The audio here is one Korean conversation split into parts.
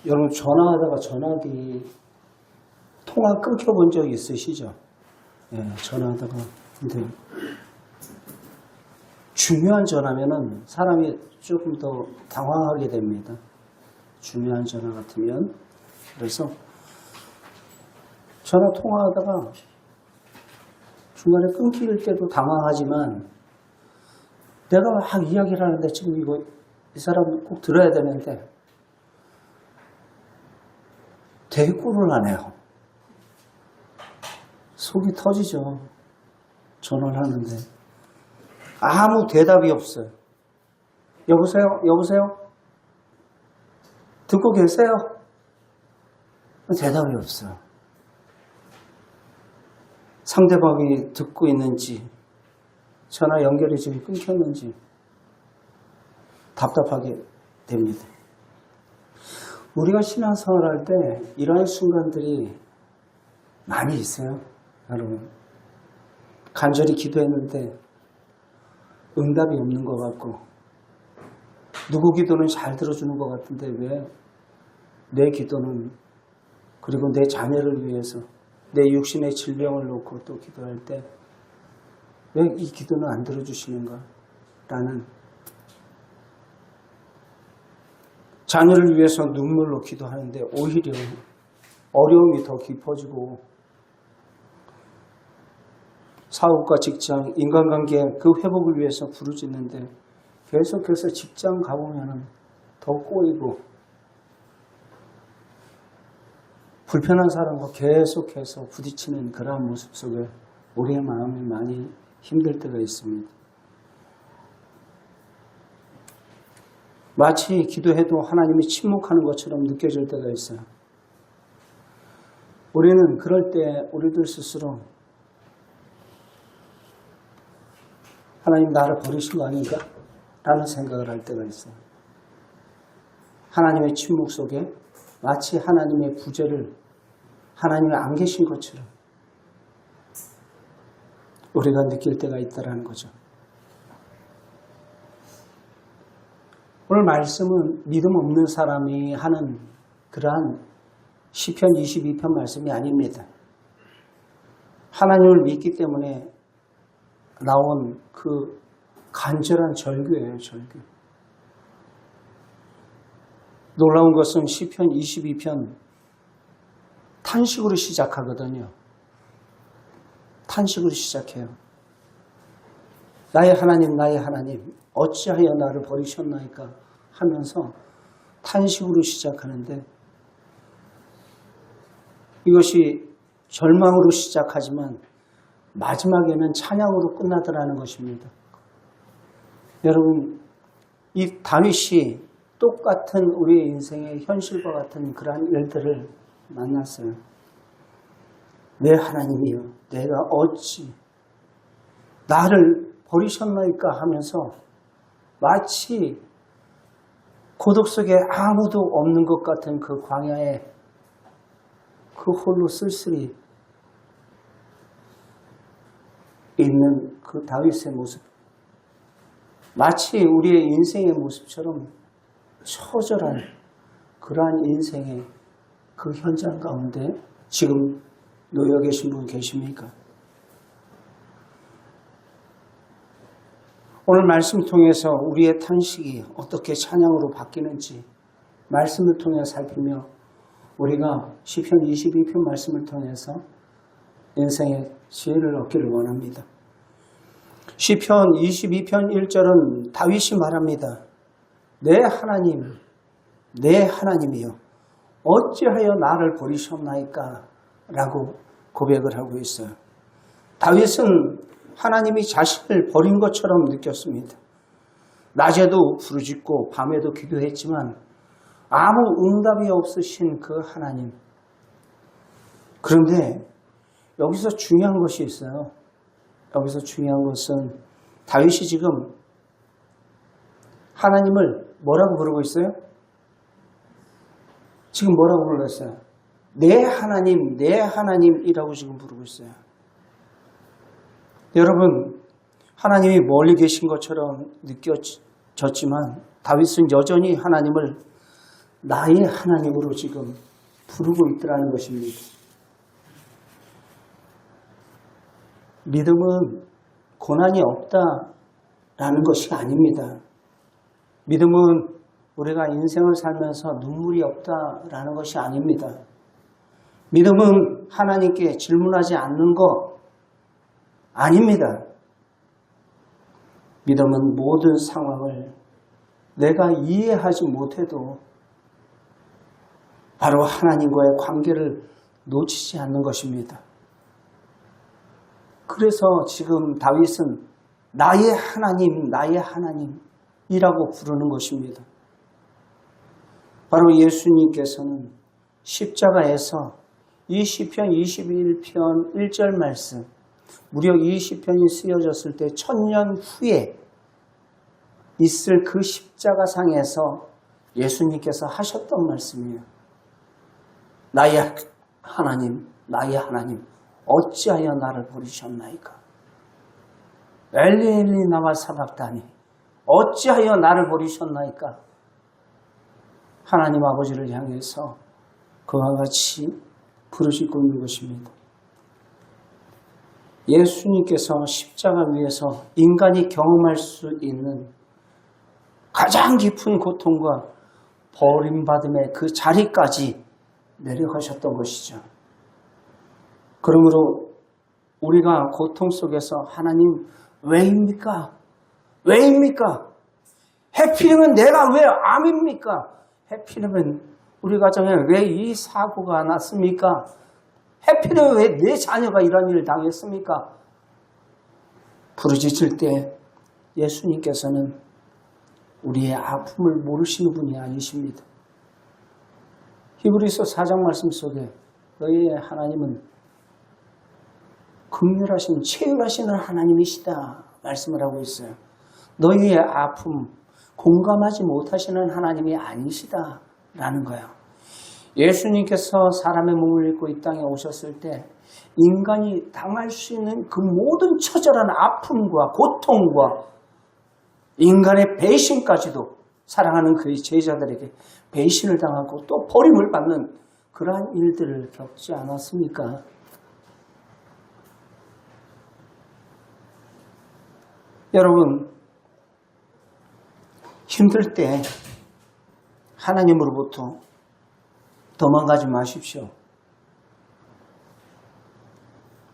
여러분 전화하다가 전화기 통화 끊겨본 적 있으시죠? 예, 전화하다가. 근데 중요한 전화면은 사람이 조금 더 당황하게 됩니다. 중요한 전화 같으면. 그래서 전화 통화하다가 중간에 끊길 때도 당황하지만 내가 막 이야기를 하는데 지금 이 사람 꼭 들어야 되는데 되게 꿀을 하네요. 속이 터지죠. 전화를 하는데 아무 대답이 없어요. 여보세요? 여보세요? 듣고 계세요? 대답이 없어요. 상대방이 듣고 있는지 전화 연결이 지금 끊겼는지 답답하게 됩니다. 우리가 신앙생활 할 때 이러한 순간들이 많이 있어요. 여러분, 간절히 기도했는데 응답이 없는 것 같고 누구 기도는 잘 들어주는 것 같은데 왜 내 기도는, 그리고 내 자녀를 위해서 내 육신의 질병을 놓고 또 기도할 때 왜 이 기도는 안 들어주시는가 라는, 자녀를 위해서 눈물로 기도하는데 오히려 어려움이 더 깊어지고 사업과 직장, 인간관계 그 회복을 위해서 부르짖는데 계속해서 직장 가보면 더 꼬이고 불편한 사람과 계속해서 부딪히는 그러한 모습 속에 우리의 마음이 많이 힘들 때가 있습니다. 마치 기도해도 하나님이 침묵하는 것처럼 느껴질 때가 있어요. 우리는 그럴 때 우리들 스스로 하나님 나를 버리신 거 아닌가? 라는 생각을 할 때가 있어요. 하나님의 침묵 속에 마치 하나님의 부재를 하나님이 안 계신 것처럼 우리가 느낄 때가 있다는 거죠. 오늘 말씀은 믿음 없는 사람이 하는 그러한 시편 22편 말씀이 아닙니다. 하나님을 믿기 때문에 나온 그 간절한 절규예요, 절규. 놀라운 것은 시편 22편 탄식으로 시작하거든요. 탄식으로 시작해요. 나의 하나님, 나의 하나님, 어찌하여 나를 버리셨나이까 하면서 탄식으로 시작하는데 이것이 절망으로 시작하지만 마지막에는 찬양으로 끝나더라는 것입니다. 여러분, 이 다윗이 똑같은 우리의 인생의 현실과 같은 그러한 일들을 만났어요. 내 하나님이여, 내가 어찌 나를 버리셨나이까 하면서 마치 고독 속에 아무도 없는 것 같은 그 광야에 그 홀로 쓸쓸히 있는 그 다윗의 모습, 마치 우리의 인생의 모습처럼 처절한 그러한 인생의 그 현장 가운데 지금 놓여 계신 분 계십니까? 오늘 말씀 통해서 우리의 탄식이 어떻게 찬양으로 바뀌는지 말씀을 통해 살피며 우리가 시편 22편 말씀을 통해서 인생의 지혜를 얻기를 원합니다. 시편 22편 1절은 다윗이 말합니다. 내 하나님, 내 하나님이여, 어찌하여 나를 버리셨나이까? 라고 고백을 하고 있어요. 다윗은 하나님이 자신을 버린 것처럼 느꼈습니다. 낮에도 부르짖고 밤에도 기도했지만 아무 응답이 없으신 그 하나님. 그런데 여기서 중요한 것이 있어요. 여기서 중요한 것은 다윗이 지금 하나님을 뭐라고 부르고 있어요? 지금 뭐라고 불렀어요? 내 하나님, 내 하나님이라고 지금 부르고 있어요. 여러분, 하나님이 멀리 계신 것처럼 느껴졌지만 다윗은 여전히 하나님을 나의 하나님으로 지금 부르고 있더라는 것입니다. 믿음은 고난이 없다라는 것이 아닙니다. 믿음은 우리가 인생을 살면서 눈물이 없다라는 것이 아닙니다. 믿음은 하나님께 질문하지 않는 것 아닙니다. 믿음은 모든 상황을 내가 이해하지 못해도 바로 하나님과의 관계를 놓치지 않는 것입니다. 그래서 지금 다윗은 나의 하나님, 나의 하나님이라고 부르는 것입니다. 바로 예수님께서는 십자가에서 이 시편 21편 1절 말씀, 무려 이 시편이 쓰여졌을 때 1000년 후에 있을 그 십자가상에서 예수님께서 하셨던 말씀이에요. 나의 하나님, 나의 하나님, 어찌하여 나를 버리셨나이까? 엘리 엘리 나와 사박다니, 어찌하여 나를 버리셨나이까? 하나님 아버지를 향해서 그와 같이 부르짖고 있는 것입니다. 예수님께서 십자가 위에서 인간이 경험할 수 있는 가장 깊은 고통과 버림받음의 그 자리까지 내려가셨던 것이죠. 그러므로 우리가 고통 속에서 하나님 왜입니까? 왜입니까? 해필이면 내가 왜 암입니까? 해필이면 우리 가정에 왜 이 사고가 났습니까? 해필이면 왜 내 자녀가 이런 일을 당했습니까? 부르짖을 때 예수님께서는 우리의 아픔을 모르시는 분이 아니십니다. 히브리서 4장 말씀 속에 너희의 하나님은 긍휼하신 채율하시는 하나님이시다 말씀을 하고 있어요. 너희의 아픔 공감하지 못하시는 하나님이 아니시다 라는 거예요. 예수님께서 사람의 몸을 입고 이 땅에 오셨을 때 인간이 당할 수 있는 그 모든 처절한 아픔과 고통과 인간의 배신까지도 사랑하는 그의 제자들에게 배신을 당하고 또 버림을 받는 그러한 일들을 겪지 않았습니까? 여러분, 힘들 때 하나님으로부터 도망가지 마십시오.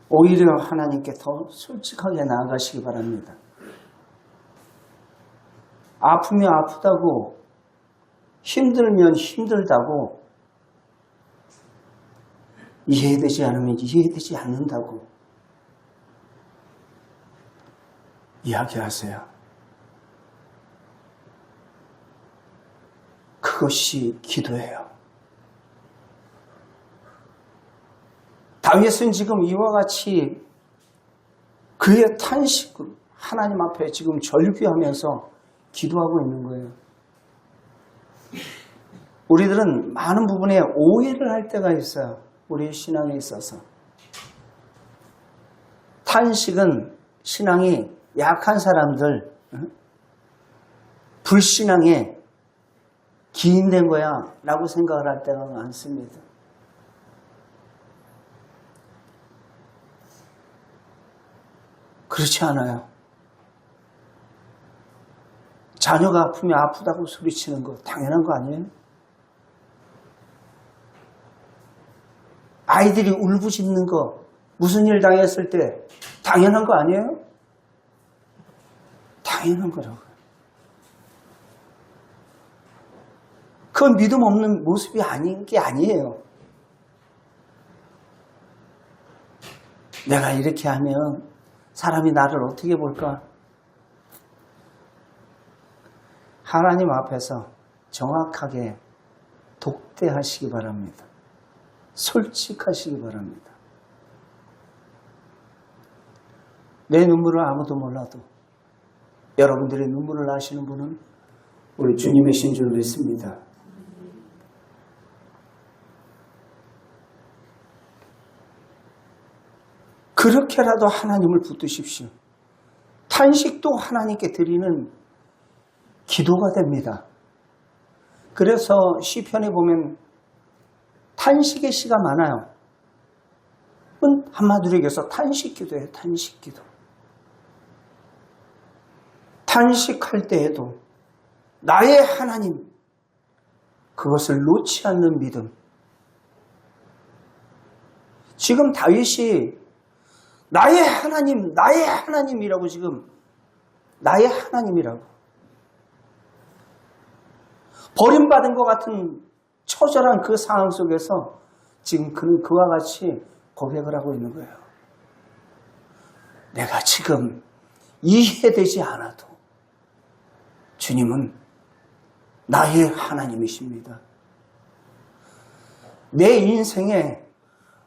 오히려 하나님께 더 솔직하게 나아가시기 바랍니다. 아프면 아프다고, 힘들면 힘들다고, 이해되지 않으면 이해되지 않는다고 이야기하세요. 그것이 기도예요. 다윗은 지금 이와 같이 그의 탄식을 하나님 앞에 지금 절규하면서 기도하고 있는 거예요. 우리들은 많은 부분에 오해를 할 때가 있어요. 우리의 신앙에 있어서. 탄식은 신앙이 약한 사람들, 불신앙에 기인된 거야 라고 생각을 할 때가 많습니다. 그렇지 않아요. 자녀가 아프면 아프다고 소리치는 거 당연한 거 아니에요? 아이들이 울부짖는 거 무슨 일 당했을 때 당연한 거 아니에요? 당연한 거라고요. 그건 믿음 없는 모습이 아닌 게 아니에요. 내가 이렇게 하면 사람이 나를 어떻게 볼까? 하나님 앞에서 정확하게 독대하시기 바랍니다. 솔직하시기 바랍니다. 내 눈물을 아무도 몰라도 여러분들의 눈물을 아시는 분은 우리 주님이신 줄 믿습니다. 그렇게라도 하나님을 붙드십시오. 탄식도 하나님께 드리는 기도가 됩니다. 그래서 시편에 보면 탄식의 시가 많아요. 한마디로 얘기해서 탄식기도예요. 탄식기도. 탄식할 때에도 나의 하나님, 그것을 놓지 않는 믿음. 지금 다윗이 나의 하나님, 나의 하나님이라고 지금 나의 하나님이라고 버림받은 것 같은 처절한 그 상황 속에서 지금 그는 그와 같이 고백을 하고 있는 거예요. 내가 지금 이해되지 않아도 주님은 나의 하나님이십니다. 내 인생에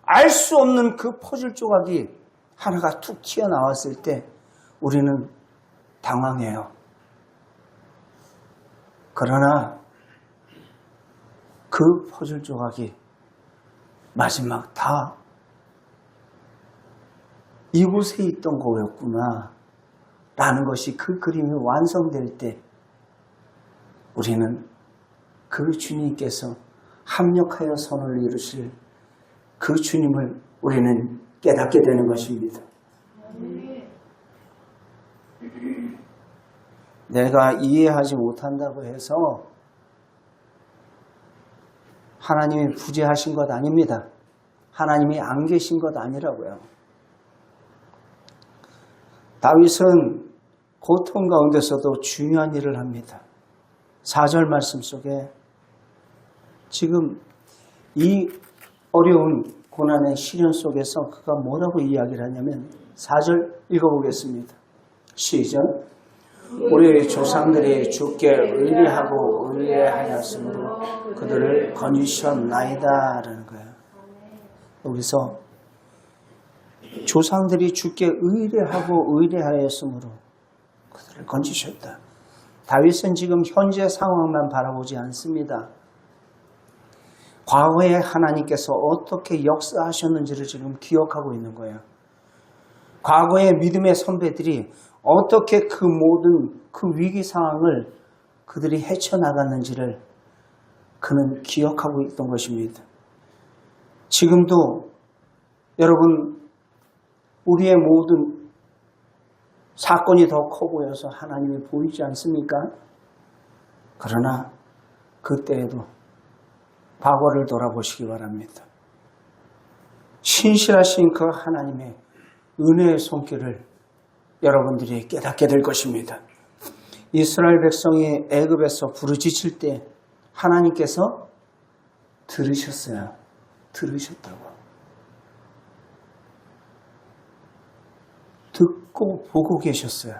알 수 없는 그 퍼즐 조각이 하나가 툭 튀어나왔을 때 우리는 당황해요. 그러나 그 퍼즐 조각이 마지막 다 이곳에 있던 거였구나 라는 것이 그 그림이 완성될 때 우리는 그 주님께서 합력하여 선을 이루실 그 주님을 우리는 깨닫게 되는 것입니다. 내가 이해하지 못한다고 해서 하나님이 부재하신 것 아닙니다. 하나님이 안 계신 것 아니라고요. 다윗은 고통 가운데서도 중요한 일을 합니다. 4절 말씀 속에 지금 이 어려운 고난의 시련 속에서 그가 뭐라고 이야기를 하냐면 4절 읽어보겠습니다. 시작. 우리 조상들이 주께 의뢰하고 의뢰하였으므로 그들을 건지셨나이다 라는 거예요. 여기서 조상들이 주께 의뢰하고 의뢰하였으므로 그들을 건지셨다. 다윗은 지금 현재 상황만 바라보지 않습니다. 과거에 하나님께서 어떻게 역사하셨는지를 지금 기억하고 있는 거예요. 과거의 믿음의 선배들이 어떻게 그 모든 그 위기 상황을 그들이 헤쳐나갔는지를 그는 기억하고 있던 것입니다. 지금도 여러분 우리의 모든 사건이 더 커 보여서 하나님이 보이지 않습니까? 그러나 그때에도 과거를 돌아보시기 바랍니다. 신실하신 그 하나님의 은혜의 손길을 여러분들이 깨닫게 될 것입니다. 이스라엘 백성이 애굽에서 부르짖을 때 하나님께서 들으셨어요. 들으셨다고. 듣고 보고 계셨어요.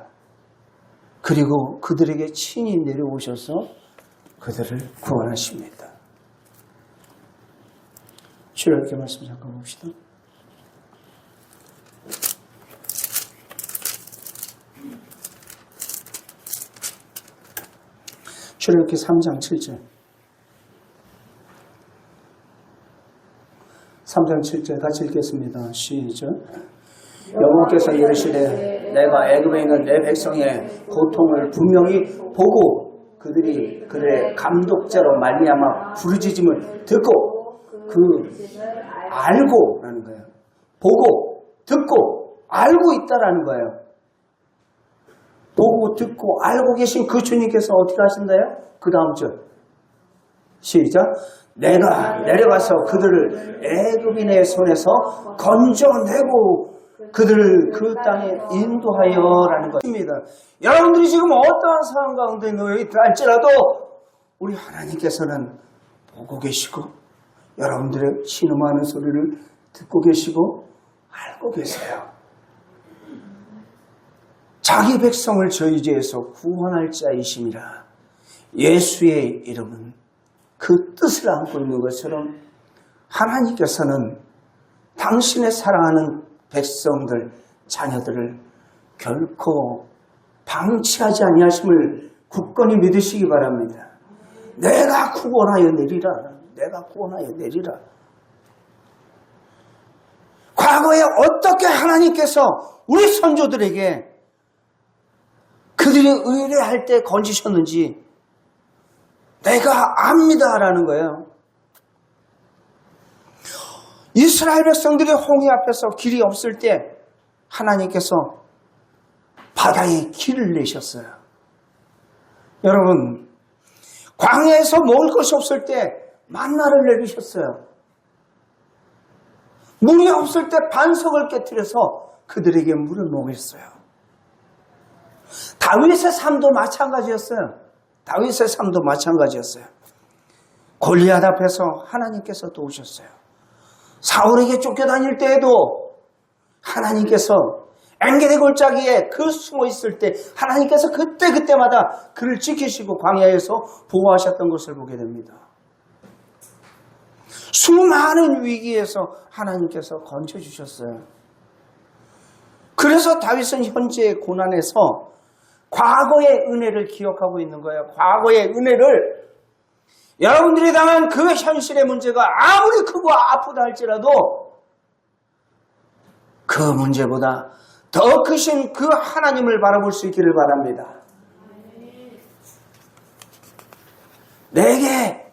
그리고 그들에게 친히 내려오셔서 그들을 구원하십니다. 출애굽기 말씀 잠깐 봅시다. 출애굽기 3장 7절. 3장 7절 같이 읽겠습니다. 시작. 여호와께서 이르시되 내가 애굽에 있는 내 백성의 고통을 분명히 보고 그들이 그들의 감독자로 말미암아 부르짖음을 듣고 그 알고라는 거예요. 보고 듣고 알고 있다라는 거예요. 보고 듣고 알고 계신 그 주님께서 어떻게 하신다요? 그 다음 절 시작. 내가 내려가서 그들을 애굽인의 손에서 건져내고 그들을 그 땅에 인도하여라는 것입니다. 여러분들이 지금 어떠한 상황 가운데 놓여 있다 할지라도 우리 하나님께서는 보고 계시고 여러분들의 신음하는 소리를 듣고 계시고 알고 계세요. 자기 백성을 저희 죄에서 구원할 자이심이라. 예수의 이름은 그 뜻을 안고 있는 것처럼 하나님께서는 당신의 사랑하는 백성들, 자녀들을 결코 방치하지 아니하심을 굳건히 믿으시기 바랍니다. 내가 구원하여 내리라. 내가 구원하여 내리라. 과거에 어떻게 하나님께서 우리 선조들에게 그들이 의뢰할 때 건지셨는지 내가 압니다라는 거예요. 이스라엘 백성들이 홍해 앞에서 길이 없을 때 하나님께서 바다에 길을 내셨어요. 여러분, 광야에서 먹을 것이 없을 때 만나를 내리셨어요. 물이 없을 때 반석을 깨뜨려서 그들에게 물을 먹였어요. 다윗의 삶도 마찬가지였어요. 다윗의 삶도 마찬가지였어요. 골리앗 앞에서 하나님께서 도우셨어요. 사울에게 쫓겨다닐 때에도 하나님께서 엔게디 골짜기에 그 숨어 있을 때 하나님께서 그때마다 그를 지키시고 광야에서 보호하셨던 것을 보게 됩니다. 수많은 위기에서 하나님께서 건져주셨어요. 그래서 다윗은 현재의 고난에서 과거의 은혜를 기억하고 있는 거예요. 과거의 은혜를 여러분들이 당한 그 현실의 문제가 아무리 크고 아프다 할지라도 그 문제보다 더 크신 그 하나님을 바라볼 수 있기를 바랍니다. 내게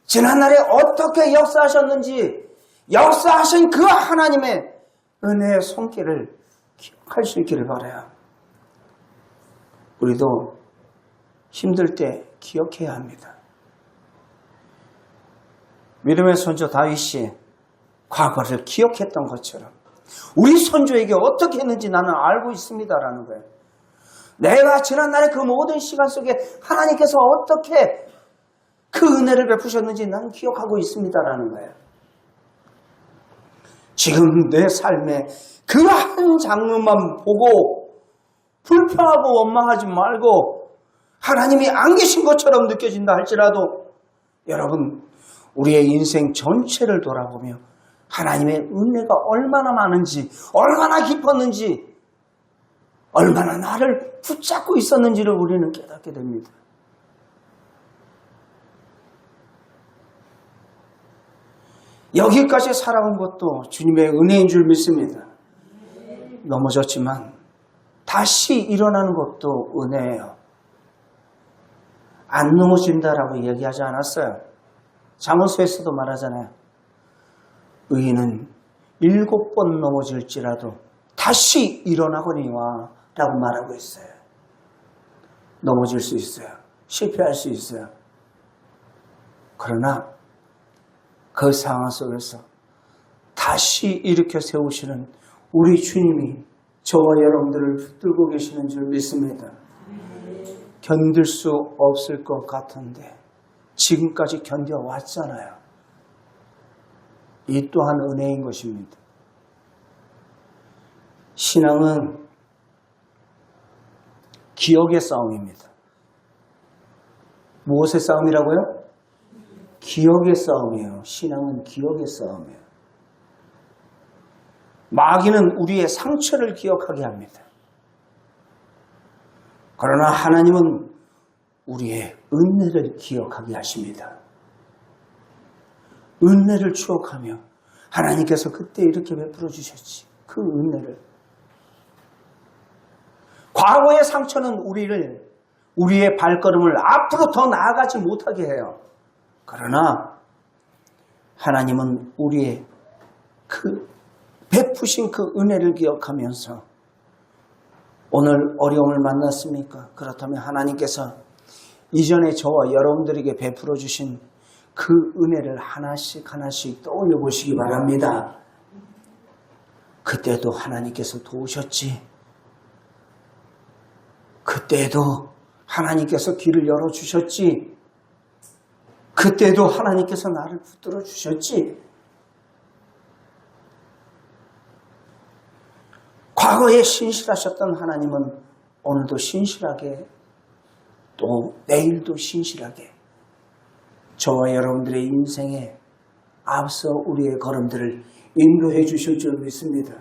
지난날에 어떻게 역사하셨는지 역사하신 그 하나님의 은혜의 손길을 기억할 수 있기를 바라요. 우리도 힘들 때 기억해야 합니다. 믿음의 선조 다윗이 과거를 기억했던 것처럼 우리 선조에게 어떻게 했는지 나는 알고 있습니다라는 거예요. 내가 지난날의 그 모든 시간 속에 하나님께서 어떻게 그 은혜를 베푸셨는지 나는 기억하고 있습니다라는 거예요. 지금 내 삶에 그 한 장면만 보고 불평하고 원망하지 말고 하나님이 안 계신 것처럼 느껴진다 할지라도 여러분, 우리의 인생 전체를 돌아보며 하나님의 은혜가 얼마나 많은지, 얼마나 깊었는지, 얼마나 나를 붙잡고 있었는지를 우리는 깨닫게 됩니다. 여기까지 살아온 것도 주님의 은혜인 줄 믿습니다. 넘어졌지만 다시 일어나는 것도 은혜예요. 안 넘어진다라고 얘기하지 않았어요. 잠언서에서도 말하잖아요. 의인은 7번 넘어질지라도 다시 일어나거니와 라고 말하고 있어요. 넘어질 수 있어요. 실패할 수 있어요. 그러나 그 상황 속에서 다시 일으켜 세우시는 우리 주님이 저와 여러분들을 붙들고 계시는 줄 믿습니다. 견딜 수 없을 것 같은데 지금까지 견뎌왔잖아요. 이 또한 은혜인 것입니다. 신앙은 기억의 싸움입니다. 무엇의 싸움이라고요? 기억의 싸움이에요. 신앙은 기억의 싸움이에요. 마귀는 우리의 상처를 기억하게 합니다. 그러나 하나님은 우리의 은혜를 기억하게 하십니다. 은혜를 추억하며 하나님께서 그때 이렇게 베풀어 주셨지. 그 은혜를. 과거의 상처는 우리의 발걸음을 앞으로 더 나아가지 못하게 해요. 그러나 하나님은 우리의 그 베푸신 그 은혜를 기억하면서 오늘 어려움을 만났습니까? 그렇다면 하나님께서 이전에 저와 여러분들에게 베풀어 주신 그 은혜를 하나씩 하나씩 떠올려 보시기 바랍니다. 그때도 하나님께서 도우셨지. 그때도 하나님께서 길을 열어주셨지. 그때도 하나님께서 나를 붙들어 주셨지. 과거에 신실하셨던 하나님은 오늘도 신실하게 또 내일도 신실하게 저와 여러분들의 인생에 앞서 우리의 걸음들을 인도해 주실 줄 믿습니다.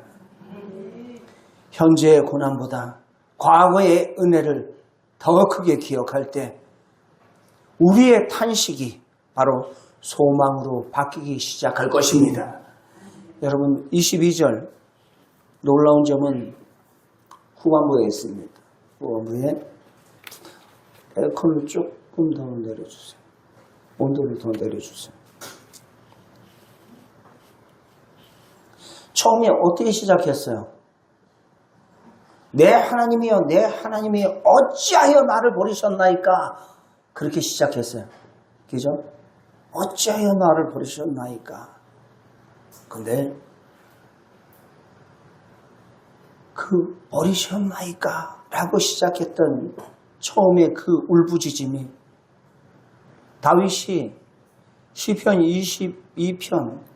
현재의 고난보다 과거의 은혜를 더 크게 기억할 때 우리의 탄식이 바로 소망으로 바뀌기 시작할 것입니다. 여러분 22절 놀라운 점은 후반부에 있습니다. 후반부에 에어컨을 조금 더 내려주세요. 온도를 더 내려주세요. 처음에 어떻게 시작했어요? 내 하나님이여 내 하나님이여 어찌하여 나를 버리셨나이까? 그렇게 시작했어요. 그죠? 어찌하여 나를 버리셨나이까? 근데 그 버리셨나이까? 라고 시작했던 처음에 그 울부짖음이 다윗이 시편 22편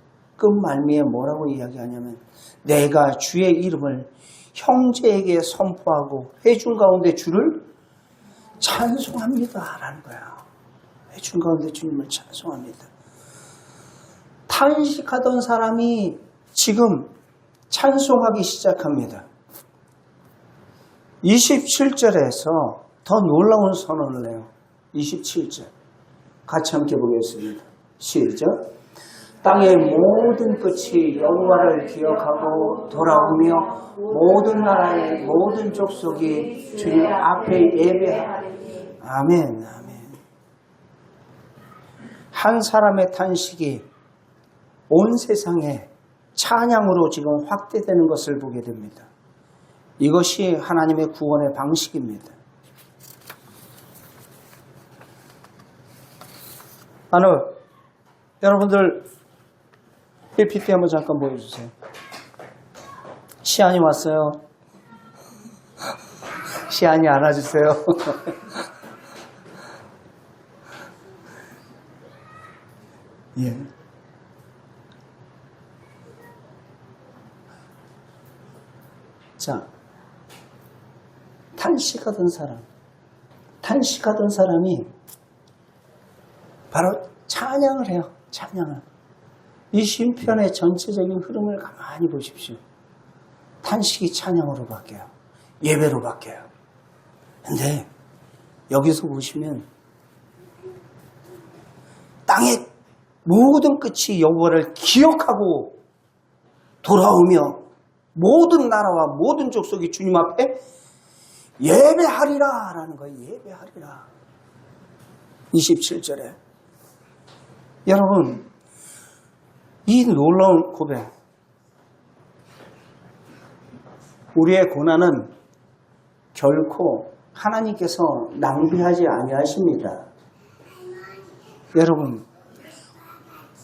끝말미에 뭐라고 이야기하냐면 내가 주의 이름을 형제에게 선포하고 회중 가운데 주를 찬송합니다 라는 거야. 회중 가운데 주님을 찬송합니다. 탄식하던 사람이 지금 찬송하기 시작합니다. 27절에서 더 놀라운 선언을 해요. 27절 같이 함께 보겠습니다. 시작. 땅의 모든 끝이 여호와를 기억하고 돌아오며 모든 나라의 모든 족속이 주님 앞에 예배하리. 아멘. 아멘. 한 사람의 탄식이 온 세상에 찬양으로 지금 확대되는 것을 보게 됩니다. 이것이 하나님의 구원의 방식입니다. 여러분들 PPT 한번 잠깐 보여주세요. 시안이 왔어요. 시안이 안아주세요. 예. 자, 탄식하던 사람이 바로 찬양을 해요. 찬양을. 이 시편의 전체적인 흐름을 가만히 보십시오. 탄식이 찬양으로 바뀌어요. 예배로 바뀌어요. 근데 여기서 보시면 땅의 모든 끝이 여호와를 기억하고 돌아오며 모든 나라와 모든 족속이 주님 앞에 예배하리라 라는 거예요. 예배하리라. 27절에 여러분 이 놀라운 고백, 우리의 고난은 결코 하나님께서 낭비하지 아니하십니다. 여러분,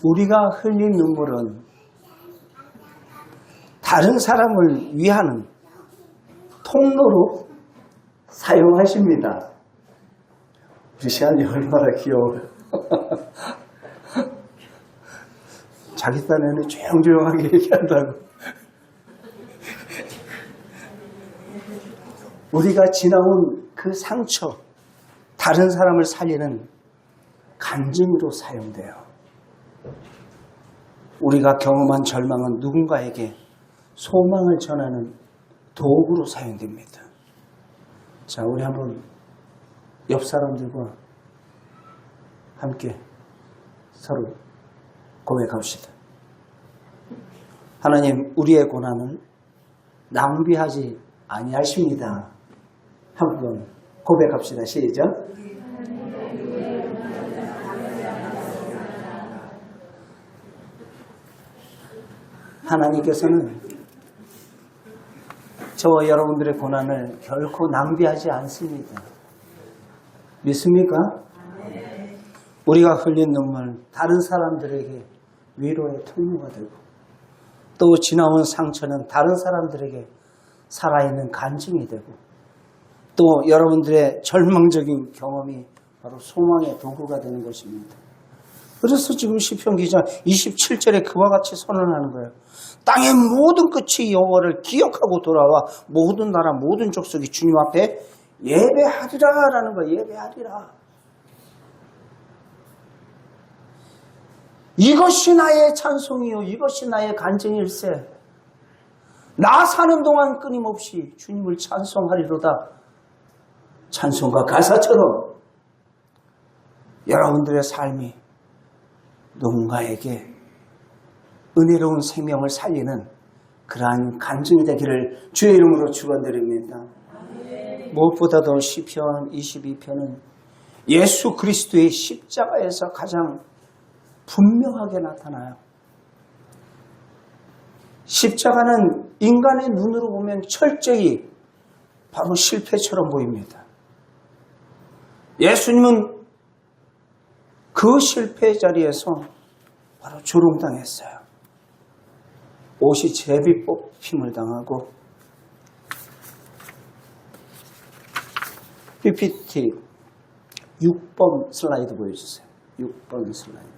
우리가 흘린 눈물은 다른 사람을 위하는 통로로 사용하십니다. 우리 시안이 얼마나 귀여워요. 자기 딴에는 조용조용하게 얘기한다고. 우리가 지나온 그 상처, 다른 사람을 살리는 간증으로 사용돼요. 우리가 경험한 절망은 누군가에게 소망을 전하는 도구로 사용됩니다. 자, 우리 한번 옆 사람들과 함께 서로 고백합시다. 하나님, 우리의 고난을 낭비하지 아니하십니다. 한번 고백합시다. 시작. 하나님께서는 저와 여러분들의 고난을 결코 낭비하지 않습니다. 믿습니까? 우리가 흘린 눈물 다른 사람들에게 위로의 통로가 되고, 또 지나온 상처는 다른 사람들에게 살아있는 간증이 되고, 또 여러분들의 절망적인 경험이 바로 소망의 도구가 되는 것입니다. 그래서 지금 시편 기자 27절에 그와 같이 선언하는 거예요. 땅의 모든 끝이 여호와를 기억하고 돌아와 모든 나라 모든 족속이 주님 앞에 예배하리라 라는 거예요. 예배하리라. 이것이 나의 찬송이요, 이것이 나의 간증일세. 나 사는 동안 끊임없이 주님을 찬송하리로다. 찬송가 가사처럼 여러분들의 삶이 누군가에게 은혜로운 생명을 살리는 그러한 간증이 되기를 주의 이름으로 축원드립니다. 무엇보다도 시편 22편은 예수 그리스도의 십자가에서 가장 분명하게 나타나요. 십자가는 인간의 눈으로 보면 철저히 바로 실패처럼 보입니다. 예수님은 그 실패 자리에서 바로 조롱당했어요. 옷이 제비 뽑힘을 당하고 PPT 6번 슬라이드 보여주세요. 6번 슬라이드.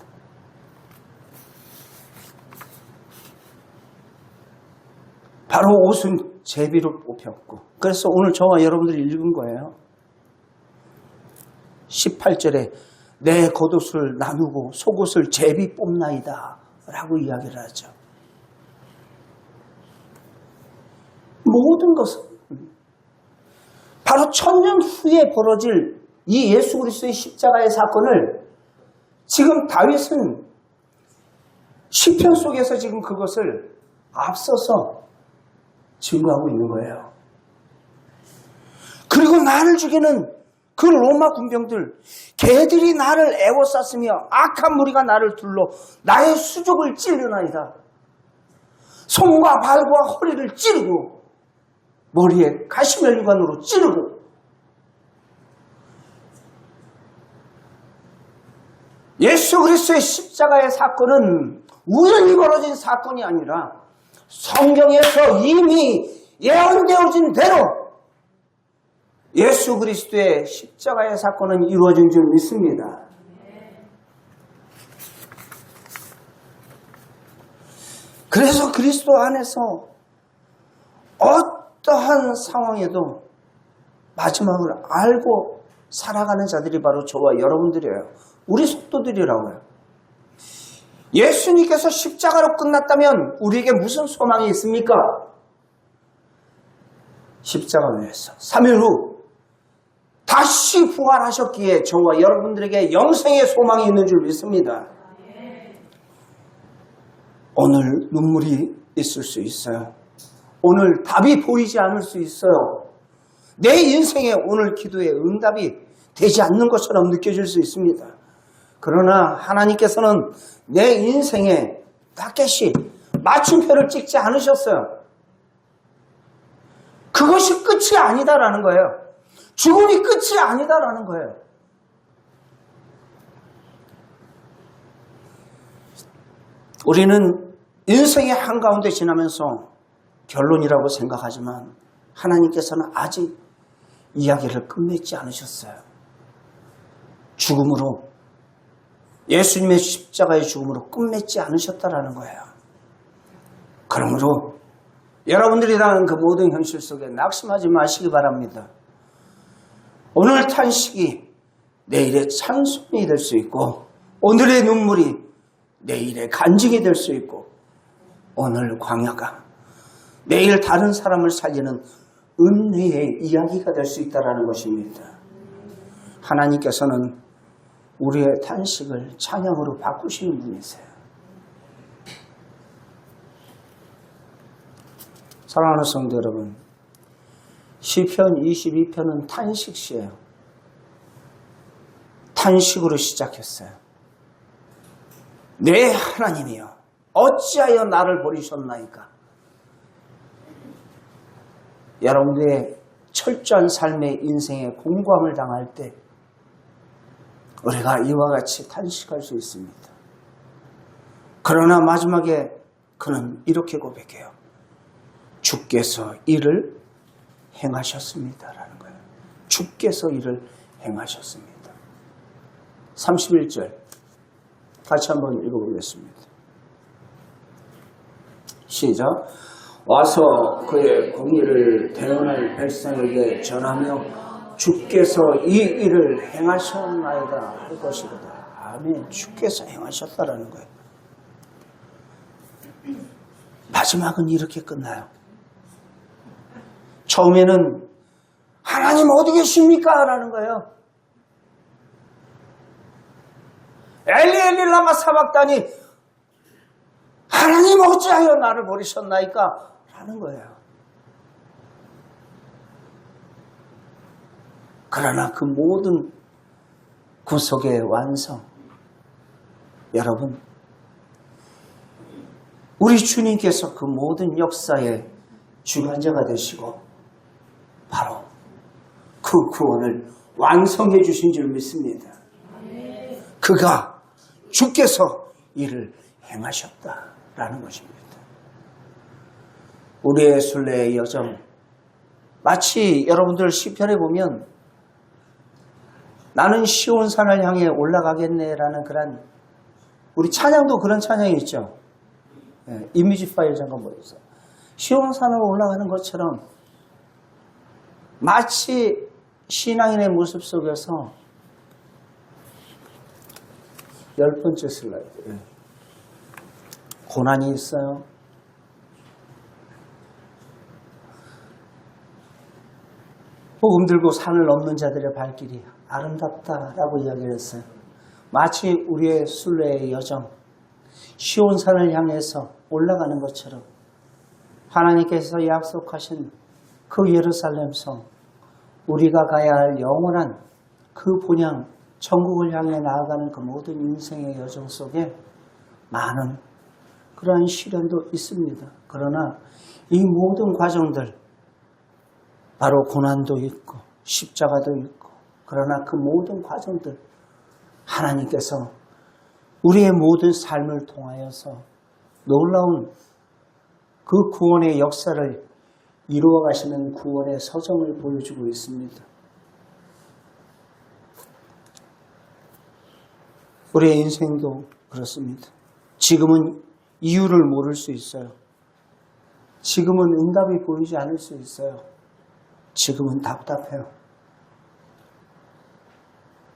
바로 옷은 제비로 뽑혔고, 그래서 오늘 저와 여러분들이 읽은 거예요. 18절에 내 겉옷을 나누고 속옷을 제비 뽑나이다 라고 이야기를 하죠. 모든 것은 바로 1000년 후에 벌어질 이 예수 그리스도의 십자가의 사건을 지금 다윗은 시편 속에서 지금 그것을 앞서서 증거하고 있는 거예요. 그리고 나를 죽이는 그 로마 군병들, 개들이 나를 애워쌌으며 악한 무리가 나를 둘러 나의 수족을 찔르나이다. 손과 발과 허리를 찌르고 머리에 가시멜유관으로 찌르고, 예수 그리스도의 십자가의 사건은 우연히 벌어진 사건이 아니라 성경에서 이미 예언되어진 대로 예수 그리스도의 십자가의 사건은 이루어진 줄 믿습니다. 그래서 그리스도 안에서 어떠한 상황에도 마지막을 알고 살아가는 자들이 바로 저와 여러분들이에요. 우리 속도들이라고요. 예수님께서 십자가로 끝났다면 우리에게 무슨 소망이 있습니까? 십자가 위에서 3일 후 다시 부활하셨기에 저와 여러분들에게 영생의 소망이 있는 줄 믿습니다. 오늘 눈물이 있을 수 있어요. 오늘 답이 보이지 않을 수 있어요. 내 인생에 오늘 기도의 응답이 되지 않는 것처럼 느껴질 수 있습니다. 그러나 하나님께서는 내 인생에 타켓이 마침표를 찍지 않으셨어요. 그것이 끝이 아니다라는 거예요. 죽음이 끝이 아니다라는 거예요. 우리는 인생의 한가운데 지나면서 결론이라고 생각하지만 하나님께서는 아직 이야기를 끝맺지 않으셨어요. 죽음으로, 예수님의 십자가의 죽음으로 끝맺지 않으셨다라는 거예요. 그러므로 여러분들이 당한 그 모든 현실 속에 낙심하지 마시기 바랍니다. 오늘 탄식이 내일의 찬송이 될 수 있고, 오늘의 눈물이 내일의 간증이 될 수 있고, 오늘 광야가 내일 다른 사람을 살리는 은혜의 이야기가 될 수 있다는 것입니다. 하나님께서는 우리의 탄식을 찬양으로 바꾸시는 분이세요. 사랑하는 성도 여러분, 시편 22편은 탄식시예요. 탄식으로 시작했어요. 내 하나님이여, 어찌하여 나를 버리셨나이까. 여러분들의 철저한 삶의 인생에 공고함을 당할 때 우리가 이와 같이 탄식할 수 있습니다. 그러나 마지막에 그는 이렇게 고백해요. 주께서 이를 행하셨습니다라는 거예요. 주께서 이를 행하셨습니다. 31절 같이 한번 읽어보겠습니다. 시작. 와서 그의 공의를 대언할 백성에게 전하며 주께서 이 일을 행하셨나이다 할 것이로다. 아멘. 주께서 행하셨다라는 거예요. 마지막은 이렇게 끝나요. 처음에는 하나님 어디 계십니까? 라는 거예요. 엘리 엘리 라마 사박다니, 하나님 어찌하여 나를 버리셨나이까? 라는 거예요. 그러나 그 모든 구속의 완성. 여러분, 우리 주님께서 그 모든 역사의 주관자가 되시고 바로 그 구원을 완성해 주신 줄 믿습니다. 그가 주께서 이를 행하셨다라는 것입니다. 우리의 순례의 여정, 마치 여러분들 시편에 보면 나는 시온산을 향해 올라가겠네라는 그런, 우리 찬양도 그런 찬양이 있죠. 이미지 파일 잠깐 보여주세요. 시온산으로 올라가는 것처럼 마치 신앙인의 모습 속에서 10번째 슬라이드. 고난이 있어요. 복음 들고 산을 넘는 자들의 발길이 아름답다라고 이야기를 했어요. 마치 우리의 순례의 여정, 시온산을 향해서 올라가는 것처럼 하나님께서 약속하신 그 예루살렘 성, 우리가 가야 할 영원한 그 본향, 천국을 향해 나아가는 그 모든 인생의 여정 속에 많은 그러한 시련도 있습니다. 그러나 이 모든 과정들, 바로 고난도 있고 십자가도 있고, 그러나 그 모든 과정들 하나님께서 우리의 모든 삶을 통하여서 놀라운 그 구원의 역사를 이루어 가시는 구원의 서정을 보여주고 있습니다. 우리의 인생도 그렇습니다. 지금은 이유를 모를 수 있어요. 지금은 응답이 보이지 않을 수 있어요. 지금은 답답해요.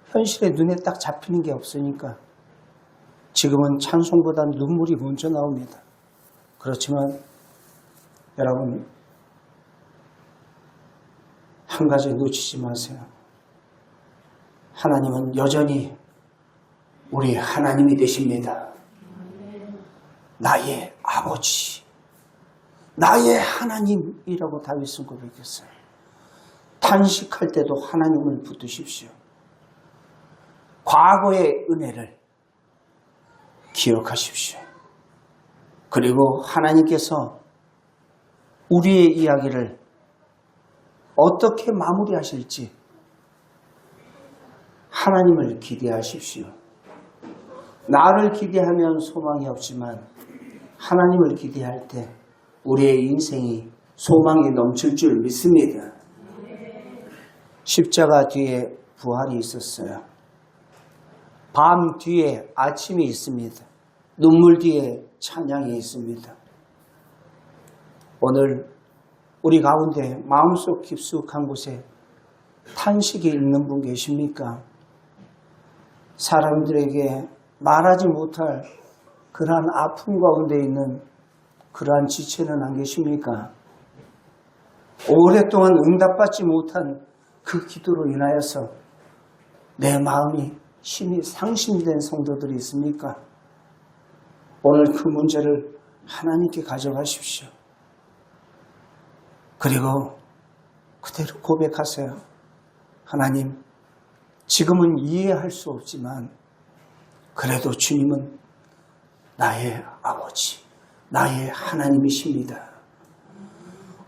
현실에 눈에 딱 잡히는 게 없으니까 지금은 찬송보다 눈물이 먼저 나옵니다. 그렇지만 여러분, 한 가지 놓치지 마세요. 하나님은 여전히 우리 하나님이 되십니다. 나의 아버지, 나의 하나님이라고 다윗은 고백했어요. 탄식할 때도 하나님을 붙드십시오. 과거의 은혜를 기억하십시오. 그리고 하나님께서 우리의 이야기를 어떻게 마무리하실지 하나님을 기대하십시오. 나를 기대하면 소망이 없지만 하나님을 기대할 때 우리의 인생이 소망이 넘칠 줄 믿습니다. 십자가 뒤에 부활이 있었어요. 밤 뒤에 아침이 있습니다. 눈물 뒤에 찬양이 있습니다. 오늘 우리 가운데 마음속 깊숙한 곳에 탄식이 있는 분 계십니까? 사람들에게 말하지 못할 그러한 아픔 가운데 있는 그러한 지체는 안 계십니까? 오랫동안 응답받지 못한 그 기도로 인하여서 내 마음이 심히 상심된 성도들이 있습니까? 오늘 그 문제를 하나님께 가져가십시오. 그리고 그대로 고백하세요. 하나님, 지금은 이해할 수 없지만 그래도 주님은 나의 아버지, 나의 하나님이십니다.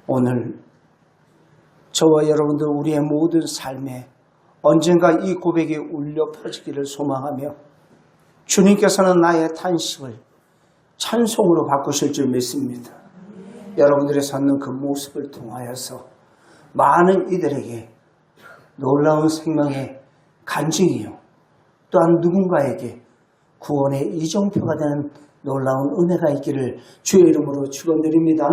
오늘 저와 여러분들 우리의 모든 삶에 언젠가 이 고백이 울려 퍼지기를 소망하며 주님께서는 나의 탄식을 찬송으로 바꾸실 줄 믿습니다. 여러분들이 섰는 그 모습을 통하여서 많은 이들에게 놀라운 생명의 간증이요, 또한 누군가에게 구원의 이정표가 되는 놀라운 은혜가 있기를 주의 이름으로 축원드립니다.